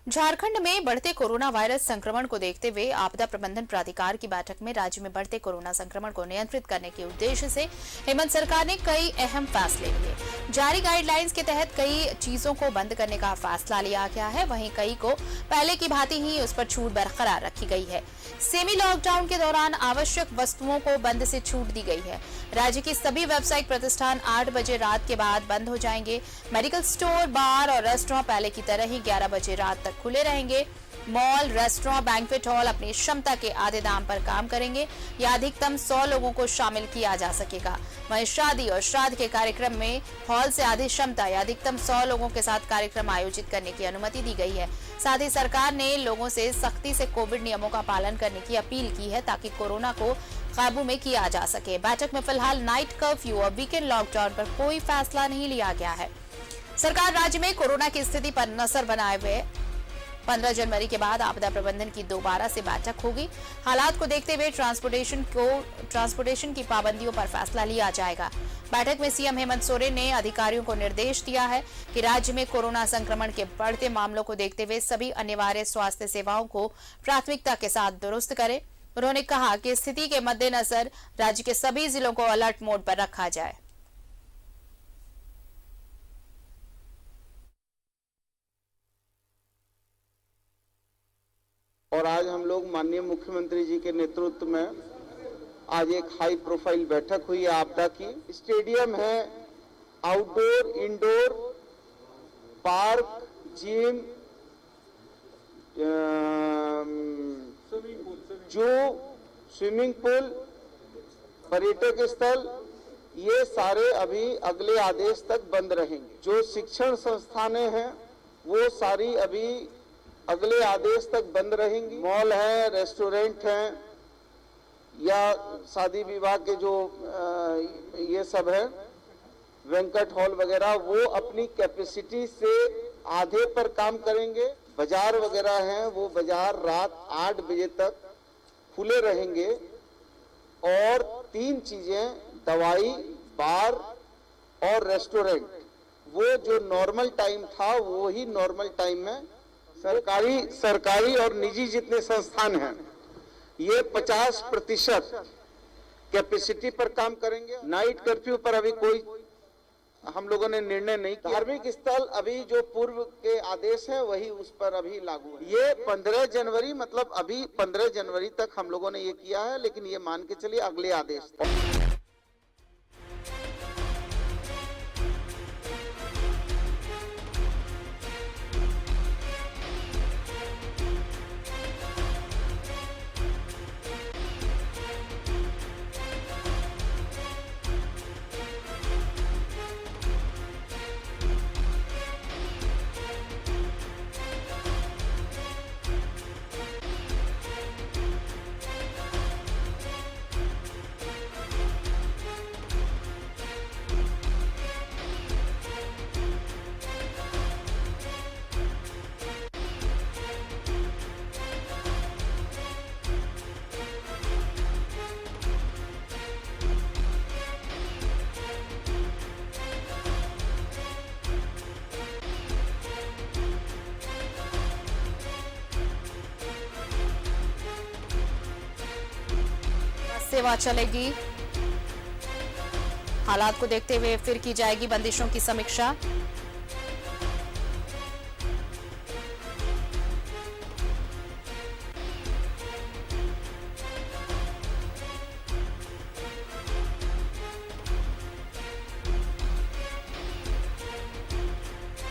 झारखंड में बढ़ते corona virus संक्रमण को देखते हुए आपदा प्रबंधन प्राधिकार की बैठक में राज्य में बढ़ते कोरोना संक्रमण को नियंत्रित करने के उद्देश्य से हेमंत सरकार ने कई अहम फैसले लिए। जारी गाइडलाइंस के तहत कई चीजों को बंद करने का फैसला लिया गया है, वहीं कई को पहले की भांति ही उस पर छूट बरकरार रखी गई है। सेमी लॉकडाउन के दौरान आवश्यक वस्तुओं को बंद से छूट दी गई है। राज्य की सभी व्यावसायिक प्रतिष्ठान 8 बजे रात के बाद बंद हो जाएंगे। मेडिकल स्टोर, बार और रेस्टोरेंट पहले की तरह ही 11 बजे रात तक खुले रहेंगे। मॉल, रेस्टोरेंट, बैंक्वेट हॉल अपनी क्षमता के आधे दाम पर काम करेंगे या अधिकतम 100 लोगों को शामिल किया जा सकेगा। वहीं शादी और श्राद्ध के कार्यक्रम में हॉल से आधी क्षमता या अधिकतम 100 लोगों के साथ कार्यक्रम आयोजित करने की अनुमति दी गई है। साथ ही सरकार ने लोगों से सख्ती से कोविड नियमों का पालन करने की अपील की है ताकि कोरोना को काबू में किया जा सके। बैठक में फिलहाल नाइट कर्फ्यू और वीकेंड लॉकडाउन पर कोई फैसला नहीं लिया गया है। सरकार राज्य में कोरोना की स्थिति पर नजर बनाए हुए 15 जनवरी के बाद आपदा प्रबंधन की दोबारा से बैठक होगी। हालात को देखते हुए ट्रांसपोर्टेशन की पाबंदियों पर फैसला लिया जाएगा। बैठक में सीएम हेमंत सोरेन ने अधिकारियों को निर्देश दिया है कि राज्य में कोरोना संक्रमण के बढ़ते मामलों को देखते हुए सभी अनिवार्य स्वास्थ्य सेवाओं को प्राथमिकता के साथ दुरुस्त करें। उन्होंने कहा कि स्थिति के मद्देनजर राज्य के सभी जिलों को अलर्ट मोड पर रखा जाए। और आज हम लोग माननीय मुख्यमंत्री जी के नेतृत्व में आज एक हाई प्रोफाइल बैठक हुई है आपदा की। स्टेडियम है, आउटडोर, इंडोर, पार्क, जिम, जू, स्विमिंग पूल, पर्यटक स्थल, ये सारे अभी अगले आदेश तक बंद रहेंगे। जो शिक्षण संस्थानें हैं वो सारी अभी अगले आदेश तक बंद रहेंगी। मॉल है, रेस्टोरेंट हैं या शादी विवाह के जो ये सब है, बैंक्वेट हॉल वगैरह, वो अपनी कैपेसिटी से आधे पर काम करेंगे। बाजार वगैरह हैं, वो बाजार रात 8 बजे तक खुले रहेंगे। और 3 चीजें, दवाई, बार और रेस्टोरेंट, वो जो नॉर्मल टाइम था वो ही नॉर्मल टाइम में सरकारी और निजी जितने संस्थान हैं ये 50% कैपेसिटी पर काम करेंगे। नाइट कर्फ्यू पर अभी कोई हम लोगों ने निर्णय नहीं किया। धार्मिक स्थल अभी जो पूर्व के आदेश है वही उस पर अभी लागू है। ये 15 जनवरी मतलब अभी 15 जनवरी तक हम लोगों ने ये किया है, लेकिन ये मान के चलिए अगले आदेश तक। सेवा चलेगी। हालात को देखते हुए फिर की जाएगी बंदिशों की समीक्षा।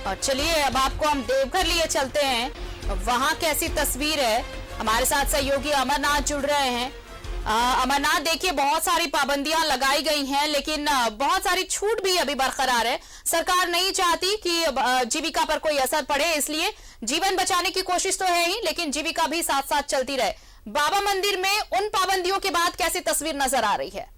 और चलिए अब आपको हम देवघर लिए चलते हैं, वहां कैसी तस्वीर है। हमारे साथ सहयोगी अमरनाथ जुड़ रहे हैं। अमरनाथ, देखिए बहुत सारी पाबंदियां लगाई गई हैं, लेकिन बहुत सारी छूट भी अभी बरकरार है। सरकार नहीं चाहती कि जीविका पर कोई असर पड़े, इसलिए जीवन बचाने की कोशिश तो है ही, लेकिन जीविका भी साथ साथ चलती रहे। बाबा मंदिर में उन पाबंदियों के बाद कैसी तस्वीर नजर आ रही है?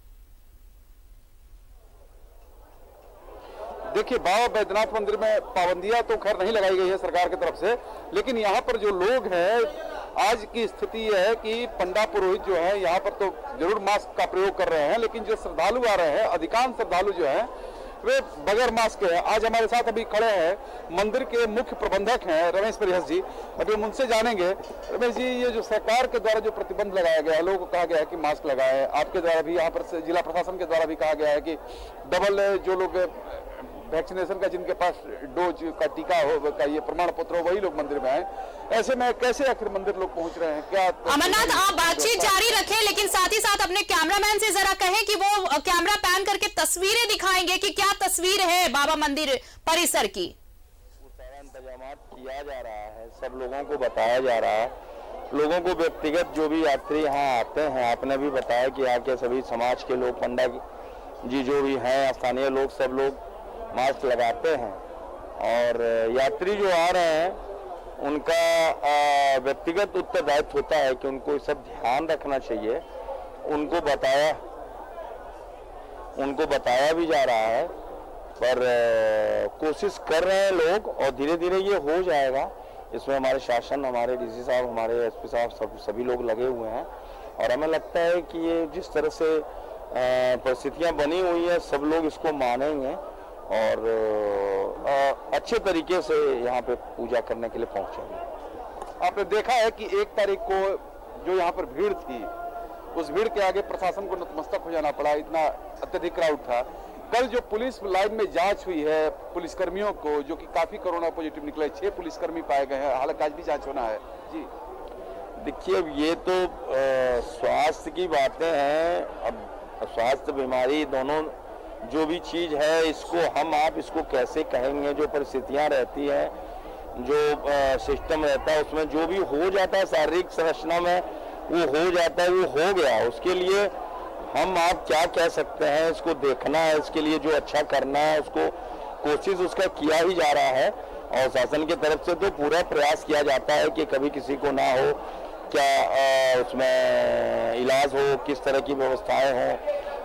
देखिए, बाबा बैद्यनाथ मंदिर में पाबंदियां तो खैर नहीं लगाई गई है सरकार की तरफ से, लेकिन यहाँ पर जो लोग हैं, आज की स्थिति यह है कि पंडा पुरोहित जो है यहाँ पर तो जरूर मास्क का प्रयोग कर रहे हैं, लेकिन जो श्रद्धालु आ रहे हैं, अधिकांश श्रद्धालु जो हैं वे बगैर मास्क के हैं। आज हमारे साथ अभी खड़े हैं मंदिर के मुख्य प्रबंधक हैं रमेश परिहस जी। अभी हम उनसे जानेंगे। रमेश जी, ये जो सरकार के द्वारा जो प्रतिबंध लगाया गया है, लोगों को कहा गया है कि मास्क लगाएं, आपके द्वारा भी यहाँ पर जिला प्रशासन के द्वारा भी कहा गया है कि डबल जो लोग वैक्सीनेशन का जिनके पास डोज का टीका हो का ये प्रमाण पत्र हो वही लोग मंदिर में आए। ऐसे में कैसे आखिर मंदिर लोग पहुंच रहे हैं? क्या अमरनाथ, आप बातचीत जारी रखें, लेकिन साथ ही साथ अपने कैमरामैन से जरा कहें कि वो कैमरा पैन करके तस्वीरें दिखाएंगे कि क्या तस्वीर है बाबा मंदिर परिसर की। सारा इंतजाम किया जा रहा है, सब लोगों को बताया जा रहा है। लोगों को व्यक्तिगत जो भी यात्री यहाँ आते हैं, आपने भी बताया कि यहाँ के सभी समाज के लोग, पंडा जी जो भी हैं, स्थानीय लोग, सब लोग मास्क लगाते हैं। और यात्री जो आ रहे हैं उनका व्यक्तिगत उत्तरदायित्व होता है कि उनको सब ध्यान रखना चाहिए। उनको बताया भी जा रहा है, पर कोशिश कर रहे हैं लोग और धीरे धीरे ये हो जाएगा। इसमें हमारे शासन, हमारे डीसी साहब, हमारे एसपी साहब सभी लोग लगे हुए हैं। और हमें लगता है कि ये जिस तरह से परिस्थितियां बनी हुई हैं, सब लोग इसको मानेंगे और अच्छे तरीके से यहाँ पे पूजा करने के लिए पहुंचेंगे। आपने देखा है कि 1 तारीख को जो यहाँ पर भीड़ थी, उस भीड़ के आगे प्रशासन को नतमस्तक हो जाना पड़ा, इतना अत्यधिक क्राउड था। कल जो पुलिस लाइन में जांच हुई है पुलिसकर्मियों को, जो कि काफी कोरोना पॉजिटिव निकले, 6 पुलिसकर्मी पाए गए हैं, हालांकि आज भी जांच होना है। जी देखिए, अब ये तो स्वास्थ्य की बातें हैं। अब स्वास्थ्य, बीमारी, दोनों जो भी चीज है, इसको आप इसको कैसे कहेंगे? जो परिस्थितियां रहती हैं, जो सिस्टम रहता है, उसमें जो भी हो जाता है शारीरिक संरचना में, वो हो जाता है, वो हो गया। उसके लिए आप क्या कह सकते हैं? इसको देखना है, इसके लिए जो अच्छा करना है उसको कोशिश उसका किया ही जा रहा है। और शासन की तरफ से तो पूरा प्रयास किया जाता है कि कभी किसी को ना हो, क्या उसमें इलाज हो, किस तरह की व्यवस्थाएं हों,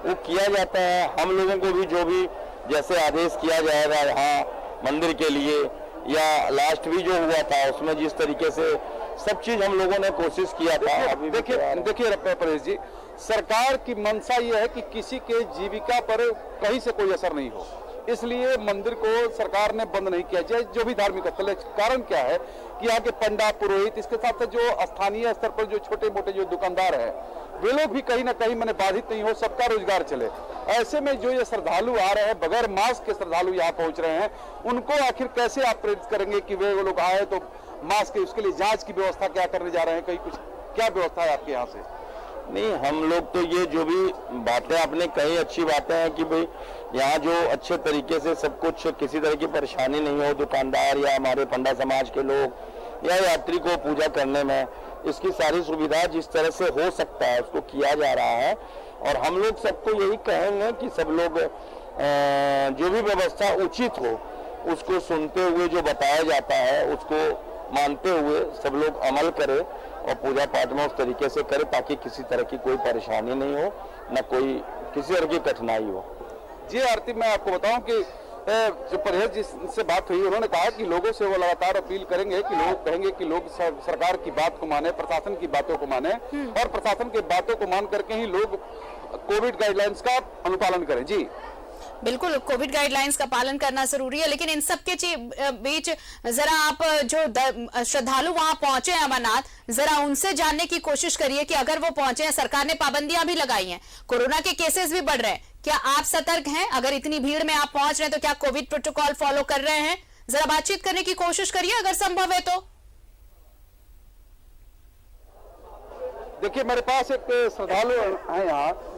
वो किया जाता है। हम लोगों को भी जो भी जैसे आदेश किया जाएगा यहाँ मंदिर के लिए, या लास्ट भी जो हुआ था उसमें जिस तरीके से सब चीज हम लोगों ने कोशिश किया था। देखिए परेश जी, सरकार की मंशा ये है कि किसी के जीविका पर कहीं से कोई असर नहीं हो, इसलिए मंदिर को सरकार ने बंद नहीं किया जाए। जो भी धार्मिक स्थल है, कारण क्या है कि यहाँ के पंडा, पुरोहित, इसके साथ साथ जो स्थानीय स्तर पर जो छोटे मोटे जो दुकानदार है, वे लोग भी कहीं ना कहीं मैंने बाधित नहीं हो, सबका रोजगार चले। ऐसे में जो ये श्रद्धालु आ रहे हैं, बगैर मास्क के श्रद्धालु यहाँ पहुंच रहे हैं, उनको आखिर कैसे आप प्रेरित करेंगे कि वे लोग आए तो मास्क, उसके लिए जांच की व्यवस्था क्या करने जा रहे हैं? कहीं कुछ क्या व्यवस्था है आपके यहाँ से? नहीं, हम लोग तो ये जो भी बातें आपने कही, अच्छी बातें हैं कि भाई यहाँ जो अच्छे तरीके से सब कुछ, किसी तरह की परेशानी नहीं हो, दुकानदार या हमारे पंडा समाज के लोग या यात्री को पूजा करने में, इसकी सारी सुविधा जिस तरह से हो सकता है उसको किया जा रहा है। और हम लोग सबको यही कहेंगे कि सब लोग जो भी व्यवस्था उचित हो उसको सुनते हुए, जो बताया जाता है उसको मानते हुए सब लोग अमल करें और पूजा पाठ में उस तरीके से करें ताकि किसी तरह की कोई परेशानी नहीं हो, न कोई किसी तरह की कठिनाई हो। जी आरती, मैं आपको बताऊं कि जो परहेज जिससे बात हुई, उन्होंने कहा कि लोगों से वो लगातार अपील करेंगे कि लोग कहेंगे कि लोग सरकार की बात को माने, प्रशासन की बातों को माने, और प्रशासन की बातों को मान करके ही लोग कोविड गाइडलाइंस का अनुपालन करें। जी बिल्कुल, कोविड गाइडलाइंस का पालन करना जरूरी है, लेकिन इन सब के बीच जरा आप जो श्रद्धालु वहां पहुंचे हैं अमरनाथ, जरा उनसे जानने की कोशिश करिए कि अगर वो पहुंचे हैं, सरकार ने पाबंदियां भी लगाई हैं, कोरोना के केसेस भी बढ़ रहे हैं, क्या आप सतर्क हैं? अगर इतनी भीड़ में आप पहुंच रहे हैं तो क्या कोविड प्रोटोकॉल फॉलो कर रहे हैं? जरा बातचीत करने की कोशिश करिए अगर संभव है तो। देखिए, मेरे पास एक श्रद्धालु है यहाँ,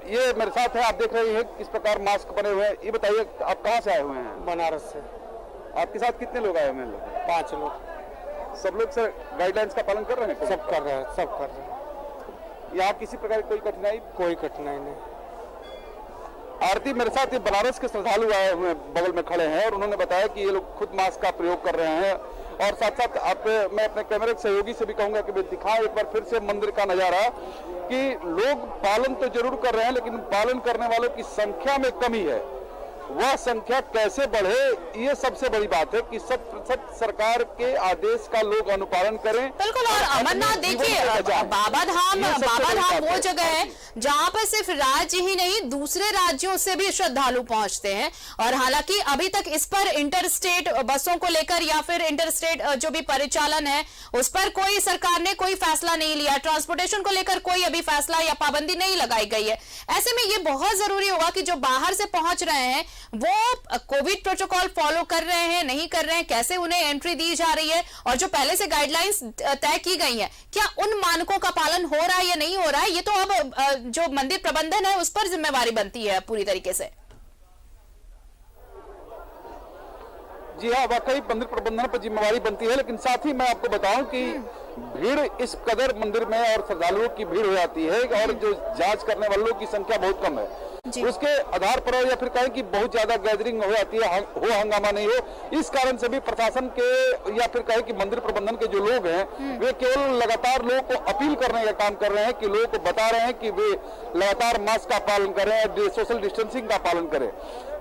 ये मेरे साथ है, आप देख रहे हैं किस प्रकार मास्क बने हुए हैं। ये बताइए, आप कहाँ से आए हुए हैं? बनारस से। आपके साथ कितने लोग आए हुए हैं? लोग 5 लोग। सब लोग सर गाइडलाइंस का पालन कर रहे हैं? सब कर रहे हैं, सब कर रहे हैं। यहाँ किसी प्रकार की कोई कठिनाई? कोई कठिनाई नहीं। आरती, मेरे साथ ये बनारस के श्रद्धालु आए हुए बगल में खड़े हैं और उन्होंने बताया कि ये लोग खुद मास्क का प्रयोग कर रहे हैं। और साथ साथ मैं अपने कैमरे के सहयोगी से भी कहूंगा कि दिखाएं एक बार फिर से मंदिर का नजारा, कि लोग पालन तो जरूर कर रहे हैं, लेकिन पालन करने वालों की संख्या में कमी है। वह संख्या कैसे बढ़े, ये सबसे बड़ी बात है कि 100% सरकार के आदेश का लोग अनुपालन करें। बिल्कुल। और अमरनाथ देखिए, बाबा धाम वो जगह है जहां पर सिर्फ राज्य ही नहीं दूसरे राज्यों से भी श्रद्धालु पहुंचते हैं। और हालांकि अभी तक इस पर इंटर स्टेट बसों को लेकर या फिर इंटर स्टेट जो भी परिचालन है उस पर कोई सरकार ने कोई फैसला नहीं लिया। ट्रांसपोर्टेशन को लेकर कोई अभी फैसला या पाबंदी नहीं लगाई गई है। ऐसे में ये बहुत जरूरी होगा कि जो बाहर से पहुंच रहे हैं वो कोविड प्रोटोकॉल फॉलो कर रहे हैं, नहीं कर रहे हैं, कैसे उन्हें एंट्री दी जा रही है, और जो पहले से गाइडलाइंस तय की गई है क्या उन मानकों का पालन हो रहा है या नहीं हो रहा है, ये तो अब जो मंदिर प्रबंधन है उस पर जिम्मेवारी बनती है पूरी तरीके से। जी हाँ, वाकई मंदिर प्रबंधन पर जिम्मेवारी बनती है, लेकिन साथ ही मैं आपको बताऊं कि भीड़ इस कदर मंदिर में और श्रद्धालुओं की भीड़ हो जाती है और जो जांच करने वालों की संख्या बहुत कम है, उसके आधार पर या फिर कहें कि बहुत ज्यादा गैदरिंग हो जाती है, हो हंगामा नहीं हो, इस कारण से भी प्रशासन के या फिर कहें कि मंदिर प्रबंधन के जो लोग हैं वे केवल लगातार लोगों को अपील करने का काम कर रहे हैं कि लोगों को बता रहे हैं कि वे लगातार मास्क का पालन करें, सोशल डिस्टेंसिंग का पालन करें,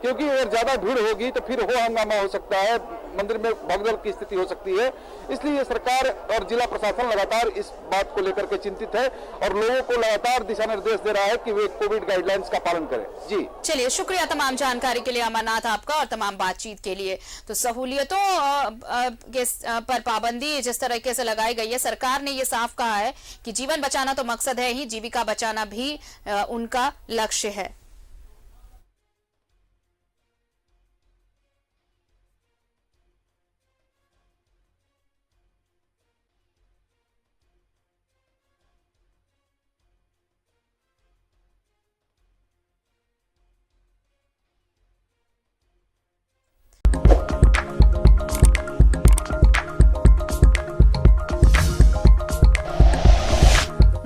क्योंकि अगर ज्यादा भीड़ होगी तो फिर हो हंगामा हो सकता है, मंदिर में भगदड़ की स्थिति हो सकती है। इसलिए सरकार और जिला प्रशासन लगातार इस बात को लेकर के चिंतित है और लोगों को लगातार दिशा निर्देश दे रहा है कि वे कोविड गाइडलाइंस का पालन करें। जी चलिए, शुक्रिया तमाम जानकारी के लिए अमरनाथ आपका और तमाम बातचीत के लिए। तो सहूलियतों पर पाबंदी जिस तरीके से लगाई गई है, सरकार ने ये साफ कहा है कि जीवन बचाना तो मकसद है ही, जीविका बचाना भी उनका लक्ष्य है।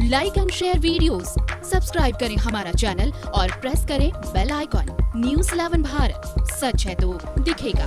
Like and share videos, subscribe करें हमारा चैनल और प्रेस करें बेल आइकॉन। न्यूज़ 11 भारत, सच है तो दिखेगा।